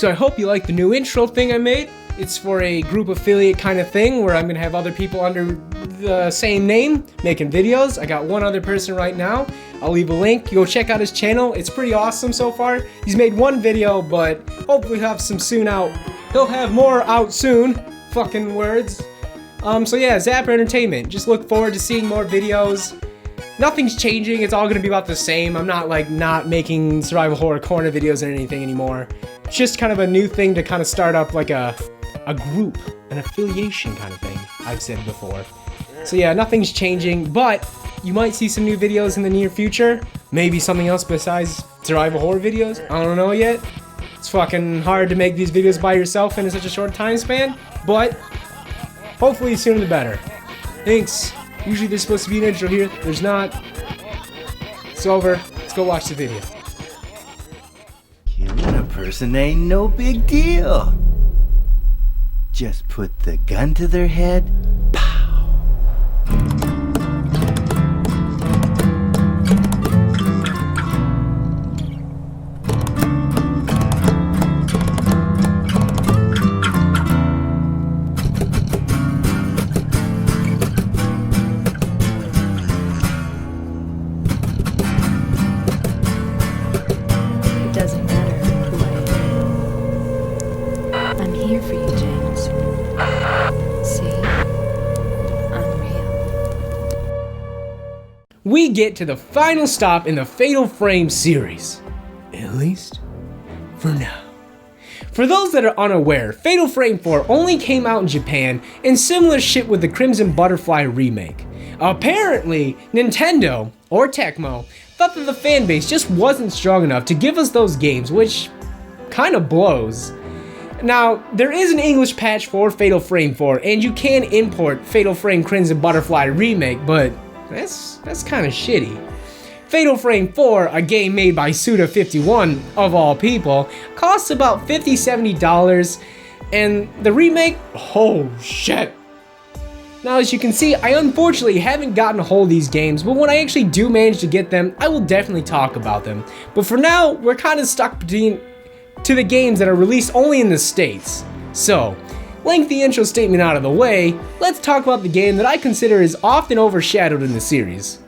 So I hope you like the new intro thing I made. It's for a group affiliate kind of thing where I'm gonna have other people under the same name making videos. I got one other person right now. I'll leave a link. Go check out his channel. It's pretty awesome so far. He's made one video, but hopefully he'll have some soon out. He'll have more out soon. Fucking words. So yeah, Zapper Entertainment. Just look forward to seeing more videos. Nothing's changing. It's all gonna be about the same. I'm not like not making survival horror corner videos or anything anymore. It's just kind of a new thing to kind of start up like a group, an affiliation kind of thing, I've said before. So yeah, nothing's changing, but you might see some new videos in the near future. Maybe something else besides survival horror videos. I don't know yet. It's fucking hard to make these videos by yourself in such a short time span, but hopefully sooner the better. Thanks. Usually there's supposed to be an intro here. There's not. It's over. Let's go watch the video. Killing a person ain't no big deal. Just put the gun to their head. Pow. It doesn't matter who I am. I'm here for you, James. See? I'm real. We get to the final stop in the Fatal Frame series. At least, for now. For those that are unaware, Fatal Frame 4 only came out in Japan, and similar shit with the Crimson Butterfly remake. Apparently, Nintendo, or Tecmo, thought that the fanbase just wasn't strong enough to give us those games, which kinda blows. Now, there is an English patch for Fatal Frame 4, and you can import Fatal Frame Crimson Butterfly remake, but that's kinda shitty. Fatal Frame 4, a game made by Suda51, of all people, costs about $50–70, and the remake, oh shit. Now, as you can see, I unfortunately haven't gotten a hold of these games, but when I actually do manage to get them, I will definitely talk about them. But for now, we're kinda stuck to the games that are released only in the States. So, lengthy intro statement out of the way, let's talk about the game that I consider is often overshadowed in the series.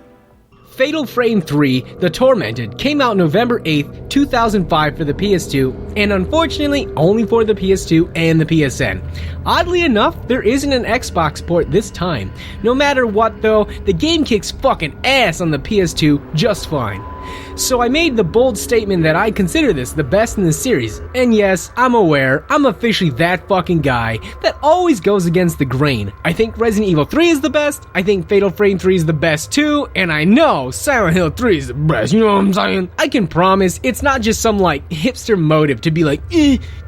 Fatal Frame 3, The Tormented, came out November 8th, 2005 for the PS2, and unfortunately only for the PS2 and the PSN. Oddly enough, there isn't an Xbox port this time. No matter what though, the game kicks fucking ass on the PS2 just fine. So I made the bold statement that I consider this the best in the series, and yes, I'm aware, I'm officially that fucking guy that always goes against the grain. I think Resident Evil 3 is the best, I think Fatal Frame 3 is the best too, and I know Silent Hill 3 is the best, you know what I'm saying? I can promise it's not just some like hipster motive to be like,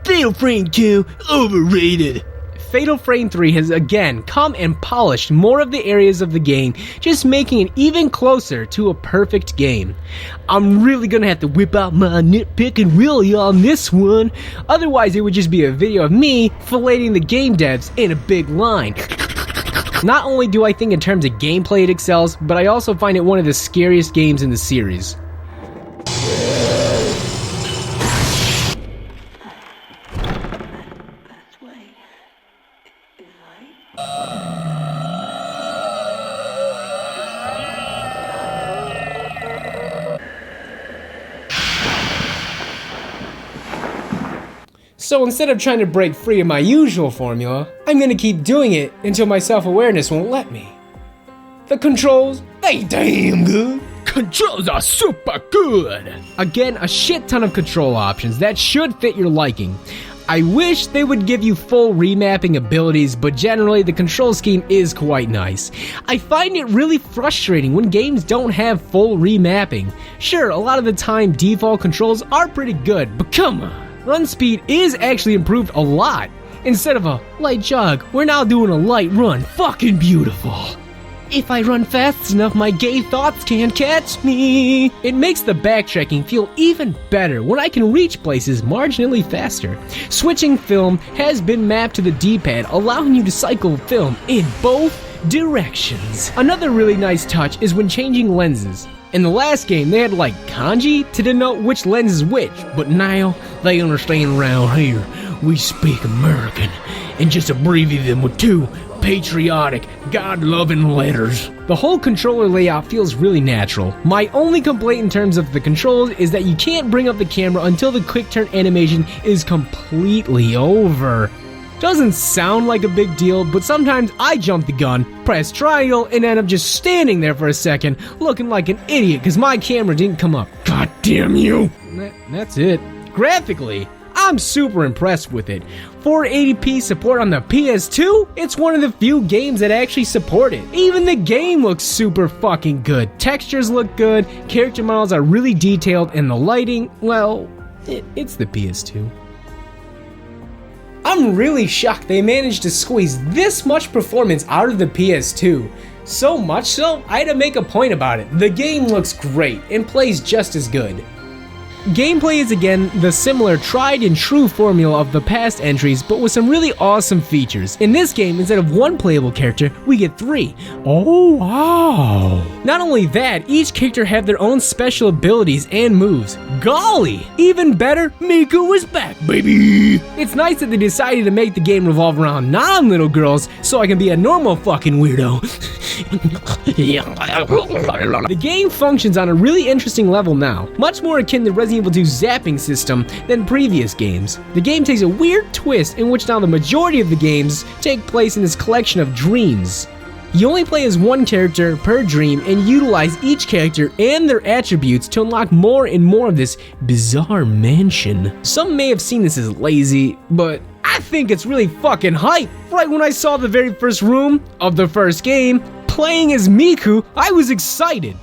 Fatal Frame 2, overrated. Fatal Frame 3 has again come and polished more of the areas of the game, just making it even closer to a perfect game. I'm really gonna have to whip out my nitpicking wheelie on this one, otherwise it would just be a video of me filleting the game devs in a big line. Not only do I think in terms of gameplay it excels, but I also find it one of the scariest games in the series. So instead of trying to break free of my usual formula, I'm gonna keep doing it until my self-awareness won't let me. The controls, they damn good. Controls are super good. Again, a shit ton of control options that should fit your liking. I wish they would give you full remapping abilities, but generally the control scheme is quite nice. I find it really frustrating when games don't have full remapping. Sure, a lot of the time default controls are pretty good, but come on. Run speed is actually improved a lot. Instead of a light jog, we're now doing a light run. Fucking beautiful. If I run fast enough, my gay thoughts can't catch me. It makes the backtracking feel even better when I can reach places marginally faster. Switching film has been mapped to the D-pad, allowing you to cycle film in both directions. Another really nice touch is when changing lenses. In the last game, they had like kanji to denote which lens is which, but now they understand around here we speak American and just abbreviate them with two patriotic, God-loving letters. The whole controller layout feels really natural. My only complaint in terms of the controls is that you can't bring up the camera until the quick turn animation is completely over. Doesn't sound like a big deal, but sometimes I jump the gun, press triangle, and end up just standing there for a second, looking like an idiot because my camera didn't come up. God damn you! That's it. Graphically, I'm super impressed with it. 480p support on the PS2? It's one of the few games that actually support it. Even the game looks super fucking good. Textures look good, character models are really detailed, and the lighting, well, it's the PS2. I'm really shocked they managed to squeeze this much performance out of the PS2. So much so, I had to make a point about it. The game looks great and plays just as good. Gameplay is again the similar tried and true formula of the past entries, but with some really awesome features. In this game, instead of one playable character, we get 3. Oh wow! Not only that, each character have their own special abilities and moves. Golly! Even better, Miku is back, baby! It's nice that they decided to make the game revolve around non-little girls, so I can be a normal fucking weirdo. The game functions on a really interesting level now, much more akin to Resident Evil 2's zapping system than previous games. The game takes a weird twist in which now the majority of the games take place in this collection of dreams. You only play as one character per dream and utilize each character and their attributes to unlock more and more of this bizarre mansion. Some may have seen this as lazy, but I think it's really fucking hype. Right when I saw the very first room of the first game, playing as Miku, I was excited.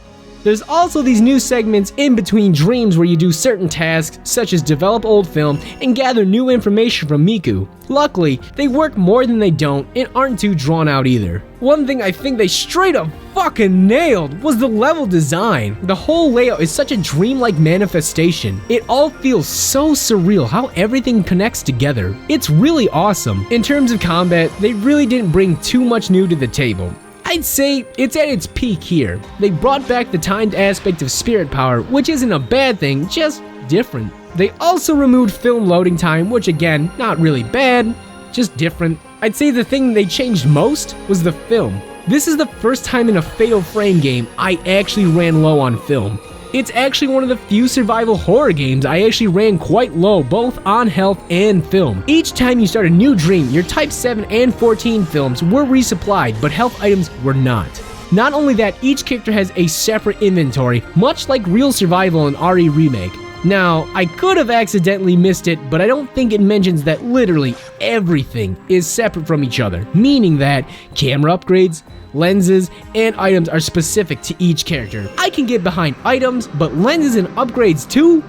There's also these new segments in between dreams where you do certain tasks such as develop old film and gather new information from Miku. Luckily, they work more than they don't and aren't too drawn out either. One thing I think they straight up fucking nailed was the level design. The whole layout is such a dreamlike manifestation. It all feels so surreal how everything connects together. It's really awesome. In terms of combat, they really didn't bring too much new to the table. I'd say it's at its peak here. They brought back the timed aspect of spirit power, which isn't a bad thing, just different. They also removed film loading time, which again, not really bad, just different. I'd say the thing they changed most was the film. This is the first time in a Fatal Frame game I actually ran low on film. It's actually one of the few survival horror games I actually ran quite low, both on health and film. Each time you start a new dream, your Type 7 and 14 films were resupplied, but health items were not. Not only that, each character has a separate inventory, much like Real Survival in RE Remake. Now, I could have accidentally missed it, but I don't think it mentions that literally everything is separate from each other, meaning that camera upgrades, lenses, and items are specific to each character. I can get behind items, but lenses and upgrades too?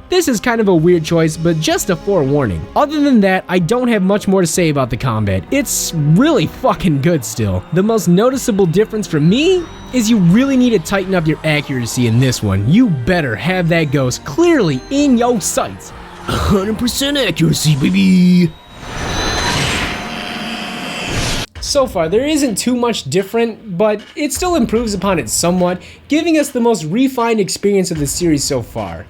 This is kind of a weird choice, but just a forewarning. Other than that, I don't have much more to say about the combat. It's really fucking good still. The most noticeable difference for me is you really need to tighten up your accuracy in this one. You better have that ghost clearly in your sights. 100% accuracy, baby! So far, there isn't too much different, but it still improves upon it somewhat, giving us the most refined experience of the series so far.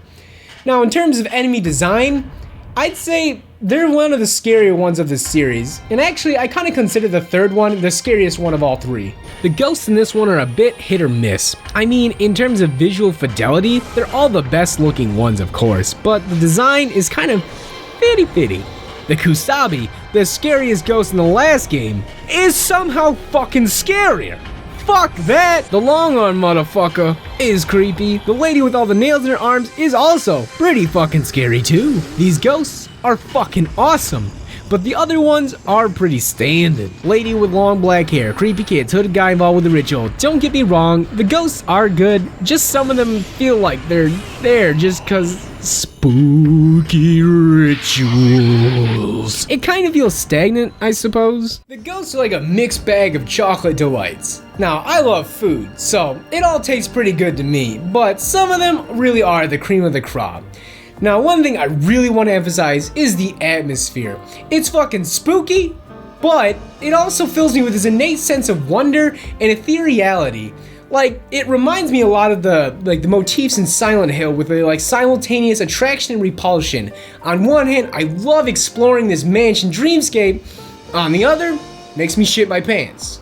Now, in terms of enemy design, I'd say they're one of the scarier ones of the series, and actually I kind of consider the third one the scariest one of all 3. The ghosts in this one are a bit hit or miss. I mean, in terms of visual fidelity, they're all the best looking ones of course, but the design is kind of fitty-fitty. The Kusabi, the scariest ghost in the last game, is somehow fucking scarier. Fuck that! The long arm motherfucker is creepy. The lady with all the nails in her arms is also pretty fucking scary too. These ghosts are fucking awesome, but the other ones are pretty standard. Lady with long black hair, creepy kids, hooded guy involved with the ritual. Don't get me wrong, the ghosts are good, just some of them feel like they're there just cause spooky rituals. It kind of feels stagnant, I suppose. The ghosts are like a mixed bag of chocolate delights. Now, I love food, so it all tastes pretty good to me, but some of them really are the cream of the crop. Now, one thing I really want to emphasize is the atmosphere. It's fucking spooky, but it also fills me with this innate sense of wonder and ethereality. Like, it reminds me a lot of the motifs in Silent Hill with the like simultaneous attraction and repulsion. On one hand, I love exploring this mansion dreamscape. On the other, makes me shit my pants.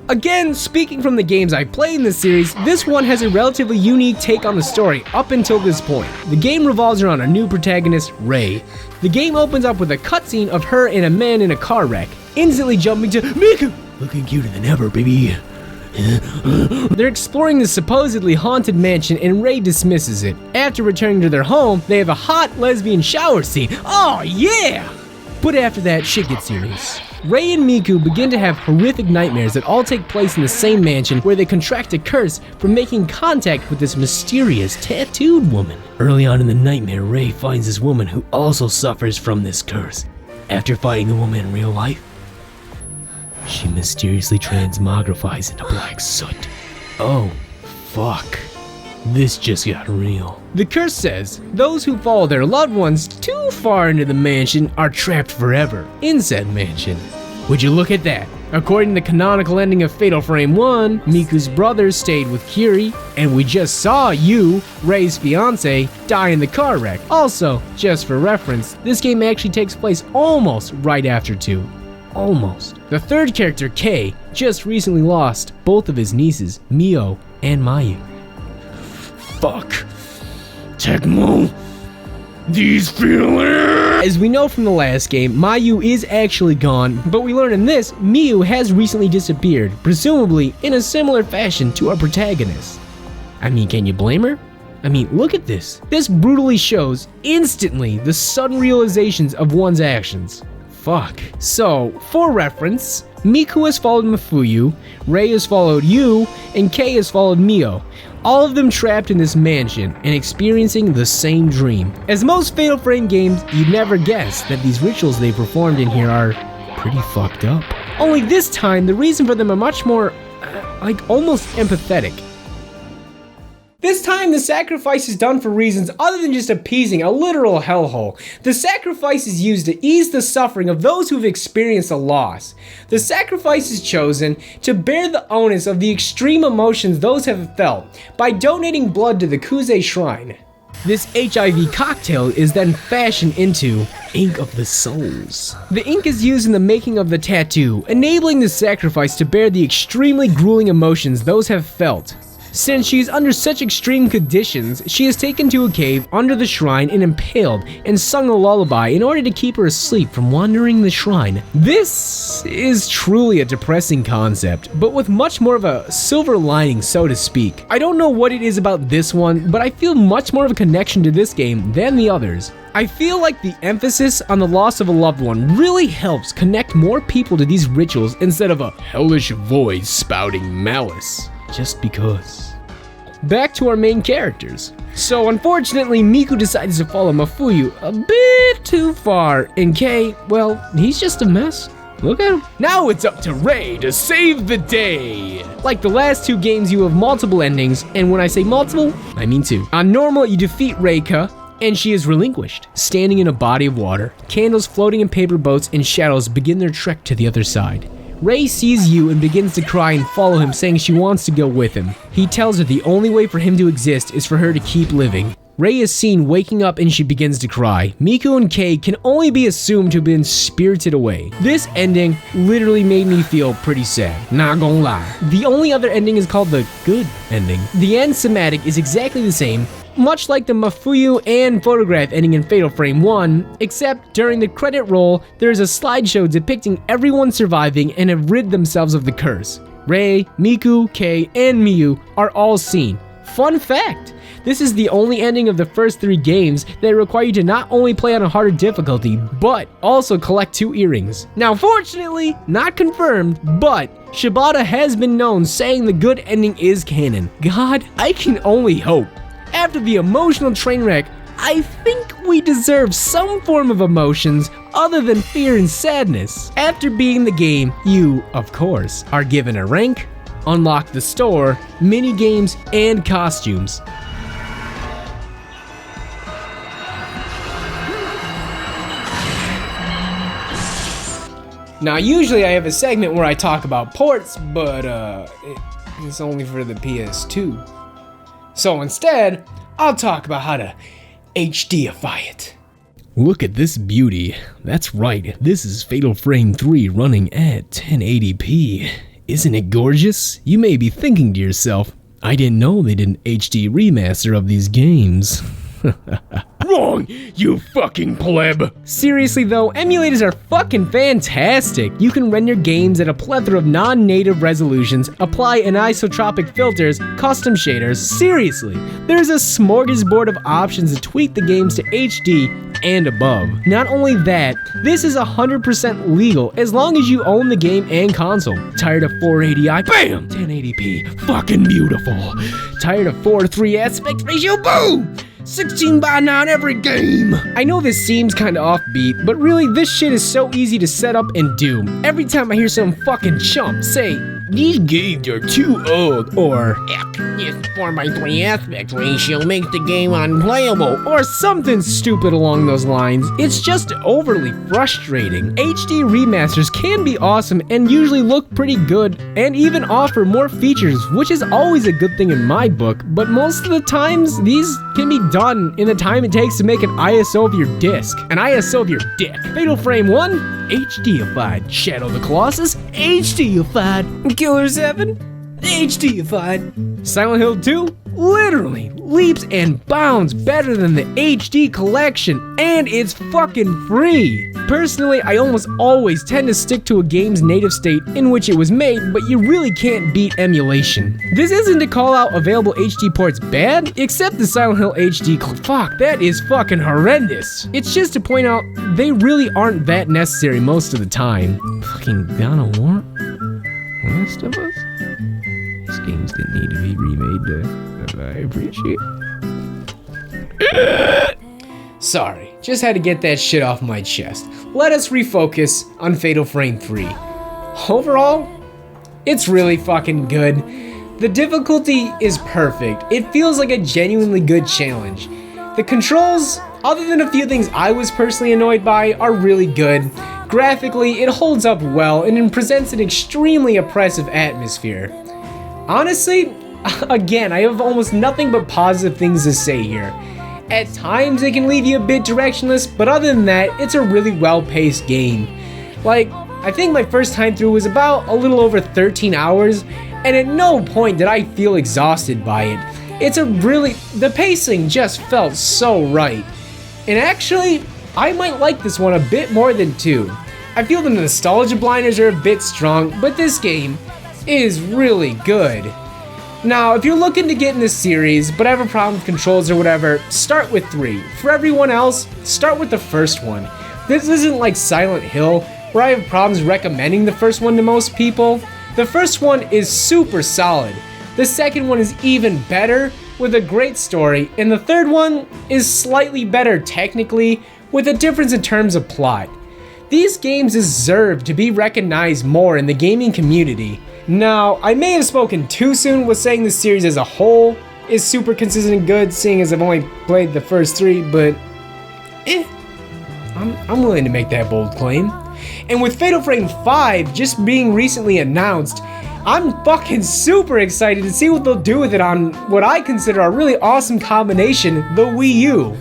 Again, speaking from the games I played in this series, this one has a relatively unique take on the story up until this point. The game revolves around a new protagonist, Ray. The game opens up with a cutscene of her and a man in a car wreck, instantly jumping to Miku, looking cuter than ever, baby. They're exploring the supposedly haunted mansion and Ray dismisses it. After returning to their home, they have a hot lesbian shower scene. Oh yeah! But after that, shit gets serious. Ray and Miku begin to have horrific nightmares that all take place in the same mansion where they contract a curse from making contact with this mysterious tattooed woman. Early on in the nightmare, Ray finds this woman who also suffers from this curse. After fighting the woman in real life, she mysteriously transmogrifies into black soot. Oh, fuck. This just got real. The curse says those who follow their loved ones too far into the mansion are trapped forever in said mansion. Would you look at that? According to the canonical ending of Fatal Frame 1, Miku's brothers stayed with Kiri, and we just saw you, Ray's fiance, die in the car wreck. Also, just for reference, this game actually takes place almost right after 2. Almost. The third character, Kei, just recently lost both of his nieces, Mio and Mayu. Fuck. Tecmo. These feelings. As we know from the last game, Mayu is actually gone, but we learn in this, Miu has recently disappeared, presumably in a similar fashion to our protagonist. I mean, can you blame her? I mean, look at this. This brutally shows instantly the sudden realizations of one's actions. Fuck. So, for reference, Miku has followed Mafuyu, Ray has followed Yu, and Kei has followed Mio. All of them trapped in this mansion and experiencing the same dream. As most Fatal Frame games, you'd never guess that these rituals they performed in here are pretty fucked up. Only this time, the reason for them are much more, almost empathetic. This time, the sacrifice is done for reasons other than just appeasing a literal hellhole. The sacrifice is used to ease the suffering of those who've experienced a loss. The sacrifice is chosen to bear the onus of the extreme emotions those have felt by donating blood to the Kuze Shrine. This HIV cocktail is then fashioned into ink of the souls. The ink is used in the making of the tattoo, enabling the sacrifice to bear the extremely grueling emotions those have felt. Since she is under such extreme conditions, she is taken to a cave under the shrine and impaled and sung a lullaby in order to keep her asleep from wandering the shrine. This is truly a depressing concept, but with much more of a silver lining, so to speak. I don't know what it is about this one, but I feel much more of a connection to this game than the others. I feel like the emphasis on the loss of a loved one really helps connect more people to these rituals instead of a hellish voice spouting malice. Just because. Back to our main characters. So unfortunately, Miku decides to follow Mafuyu a bit too far, and Kei, well, he's just a mess. Look at him. Now it's up to Ray to save the day. Like the last 2 games, you have multiple endings, and when I say multiple, I mean 2. On normal, you defeat Reika, and she is relinquished, standing in a body of water. Candles floating in paper boats and shadows begin their trek to the other side. Ray sees you and begins to cry and follow him, saying she wants to go with him. He tells her the only way for him to exist is for her to keep living. Ray is seen waking up and she begins to cry. Miku and Kei can only be assumed to have been spirited away. This ending literally made me feel pretty sad, not gonna lie. The only other ending is called the good ending. The end somatic is exactly the same, much like the Mafuyu and photograph ending in Fatal Frame 1, except during the credit roll, there is a slideshow depicting everyone surviving and have rid themselves of the curse. Ray, Miku, Kei, and Miu are all seen. Fun fact, this is the only ending of the first 3 games that require you to not only play on a harder difficulty, but also collect 2 earrings. Now fortunately, not confirmed, but Shibata has been known saying the good ending is canon. God, I can only hope. After the emotional train wreck, I think we deserve some form of emotions other than fear and sadness. After beating the game, you, of course, are given a rank, unlock the store, mini games, and costumes. Now, usually I have a segment where I talk about ports, but It's only for the PS2. So instead, I'll talk about how to HDify it. Look at this beauty. That's right, this is Fatal Frame 3 running at 1080p. Isn't it gorgeous? You may be thinking to yourself, I didn't know they did an HD remaster of these games. Wrong, you fucking pleb! Seriously though, emulators are fucking fantastic. You can render games at a plethora of non-native resolutions, apply anisotropic filters, custom shaders. Seriously, there's a smorgasbord of options to tweak the games to HD and above. Not only that, this is 100% legal as long as you own the game and console. Tired of 480i? Bam! 1080p. Fucking beautiful. Tired of 4:3 aspect ratio? Boom! 16:9 on every game! I know this seems kinda offbeat, but really this shit is so easy to set up and do. Every time I hear some fucking chump say, these games are too old, or this 4:3 aspect ratio makes the game unplayable, or something stupid along those lines, it's just overly frustrating. HD remasters can be awesome and usually look pretty good, and even offer more features, which is always a good thing in my book, but most of the times, these can be done in the time it takes to make an ISO of your disc. An ISO of your dick. Fatal Frame 1, HDified. Shadow of the Colossus, HDified. Killer 7, HDified. Silent Hill 2, literally leaps and bounds better than the HD collection, and it's fucking free. Personally, I almost always tend to stick to a game's native state in which it was made, but you really can't beat emulation. This isn't to call out available HD ports bad, except the Silent Hill HD fuck, that is fucking horrendous. It's just to point out they really aren't that necessary most of the time. Fucking God of War? Last of Us? These games didn't need to be remade, I appreciate it. Sorry, just had to get that shit off my chest. Let us refocus on Fatal Frame 3. Overall, it's really fucking good. The difficulty is perfect. It feels like a genuinely good challenge. The controls, other than a few things I was personally annoyed by, are really good. Graphically, it holds up well and it presents an extremely oppressive atmosphere. Honestly, again, I have almost nothing but positive things to say here. At times, it can leave you a bit directionless, but other than that, it's a really well-paced game. Like, I think my first time through was about a little over 13 hours, and at no point did I feel exhausted by it. The pacing just felt so right. And actually, I might like this one a bit more than 2. I feel the nostalgia blinders are a bit strong, but this game is really good. Now, if you're looking to get in this series, but have a problem with controls or whatever, start with 3. For everyone else, start with the first one. This isn't like Silent Hill, where I have problems recommending the first one to most people. The first one is super solid. The second one is even better, with a great story, and the third one is slightly better technically, with a difference in terms of plot. These games deserve to be recognized more in the gaming community. Now, I may have spoken too soon with saying the series as a whole is super consistent and good, seeing as I've only played the first 3, but I'm willing to make that bold claim. And with Fatal Frame 5 just being recently announced, I'm fucking super excited to see what they'll do with it on what I consider a really awesome combination, the Wii U.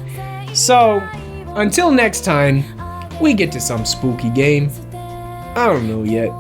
So, until next time, we get to some spooky game. I don't know yet.